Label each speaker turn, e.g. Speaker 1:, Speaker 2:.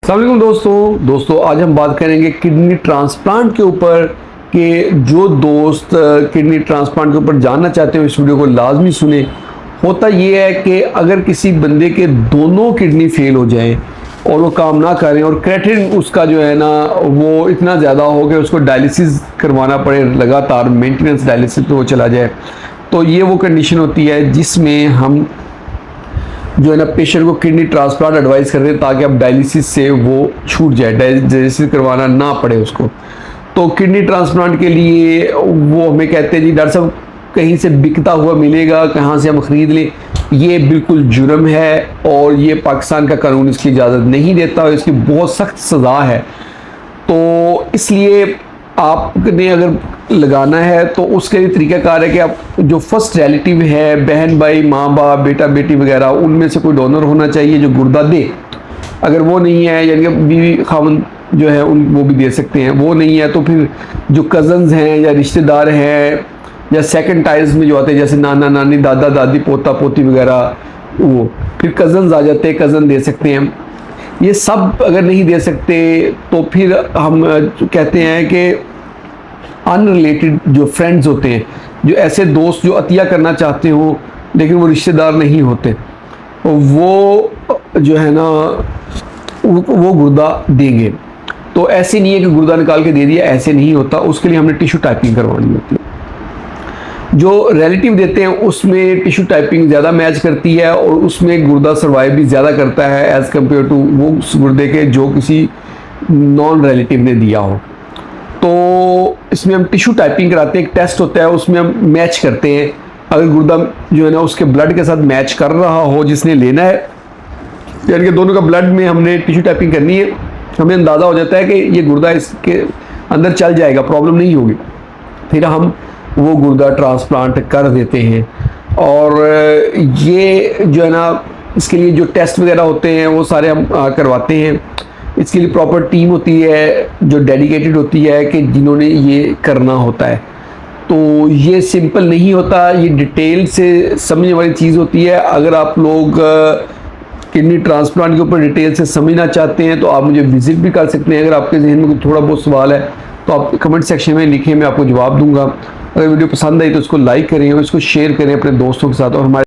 Speaker 1: अस्सलाम वालेकुम दोस्तों आज हम बात करेंगे किडनी ट्रांसप्लांट के ऊपर कि जो दोस्त किडनी ट्रांसप्लांट के ऊपर जानना चाहते हो इस वीडियो को लाजमी सुने। होता ये है कि अगर किसी बंदे के दोनों किडनी फेल हो जाए और वो काम ना करें और क्रेटिन उसका जो है ना वो इतना ज़्यादा हो कि उसको डायलिसिस करवाना पड़े, लगातार मेंटेनेंस डायलिसिस पे वो चला जाए, तो ये वो कंडीशन होती है जिसमें हम जो है ना पेशेंट को किडनी ट्रांसप्लांट एडवाइस कर रहे हैं ताकि अब डायलिसिस से वो छूट जाए, डायलिसिस करवाना ना पड़े उसको। तो किडनी ट्रांसप्लांट के लिए वो हमें कहते हैं जी डॉक्टर साहब कहीं से बिकता हुआ मिलेगा, कहाँ से हम ख़रीद लें। ये बिल्कुल जुर्म है और ये पाकिस्तान का कानून इसकी इजाज़त नहीं देता और इसकी बहुत सख्त सज़ा है। तो इसलिए आपने अगर लगाना है तो उसके लिए तरीक़ाकार है कि आप जो फर्स्ट रिलेटिव है, बहन भाई, माँ बाप, बेटा बेटी वगैरह, उनमें से कोई डोनर होना चाहिए जो गुर्दा दे। अगर वो नहीं है, यानी कि बीवी खामन जो है उन वो भी दे सकते हैं, वो नहीं है तो फिर जो कज़न्स हैं या रिश्तेदार हैं या सेकंड टाइल्स में जो आते हैं जैसे नाना नानी, दादा दादी, पोता पोती वगैरह, वो फिर कज़न्स आ जाते हैं, कज़न दे सकते हैं। ये सब अगर नहीं दे सकते तो फिर हम कहते हैं कि अनरिलेटेड जो फ्रेंड्स होते हैं, जो ऐसे दोस्त जो अतिया करना चाहते हो लेकिन वो रिश्तेदार नहीं होते, वो जो है ना वो गुर्दा देंगे। तो ऐसे नहीं है कि गुर्दा निकाल के दे दिया, ऐसे नहीं होता। उसके लिए हमने टिश्यू टाइपिंग करवानी होती है। जो रिलेटिव देते हैं उसमें टिश्यू टाइपिंग ज़्यादा मैच करती है और उसमें गुर्दा सर्वाइव भी ज़्यादा करता है एज़ कम्पेयर टू वो गुर्दे के जो किसी नॉन रिलेटिव ने दिया हो। तो इसमें हम टिश्यू टाइपिंग कराते हैं, एक टेस्ट होता है उसमें हम मैच करते हैं। अगर गुर्दा जो है ना उसके ब्लड के साथ मैच कर रहा हो जिसने लेना है, यानी कि दोनों का ब्लड में हमने टिश्यू टाइपिंग करनी है, हमें अंदाज़ा हो जाता है कि ये गुर्दा इसके अंदर चल जाएगा, प्रॉब्लम नहीं होगी, फिर हम वो गुर्दा ट्रांसप्लांट कर देते हैं। और ये जो है ना इसके लिए जो टेस्ट वगैरह होते हैं वो सारे हम करवाते हैं। इसके लिए प्रॉपर टीम होती है जो डेडिकेटेड होती है कि जिन्होंने ये करना होता है। तो ये सिंपल नहीं होता, ये डिटेल से समझने वाली चीज़ होती है। अगर आप लोग किडनी ट्रांसप्लांट के ऊपर डिटेल से समझना चाहते हैं तो आप मुझे विज़िट भी कर सकते हैं। अगर आपके जहन में कोई थोड़ा बहुत सवाल है तो आप कमेंट सेक्शन में लिखें, मैं आपको जवाब दूंगा। अगर वीडियो पसंद आई तो इसको लाइक करें और इसको शेयर करें अपने दोस्तों के साथ। और हमारे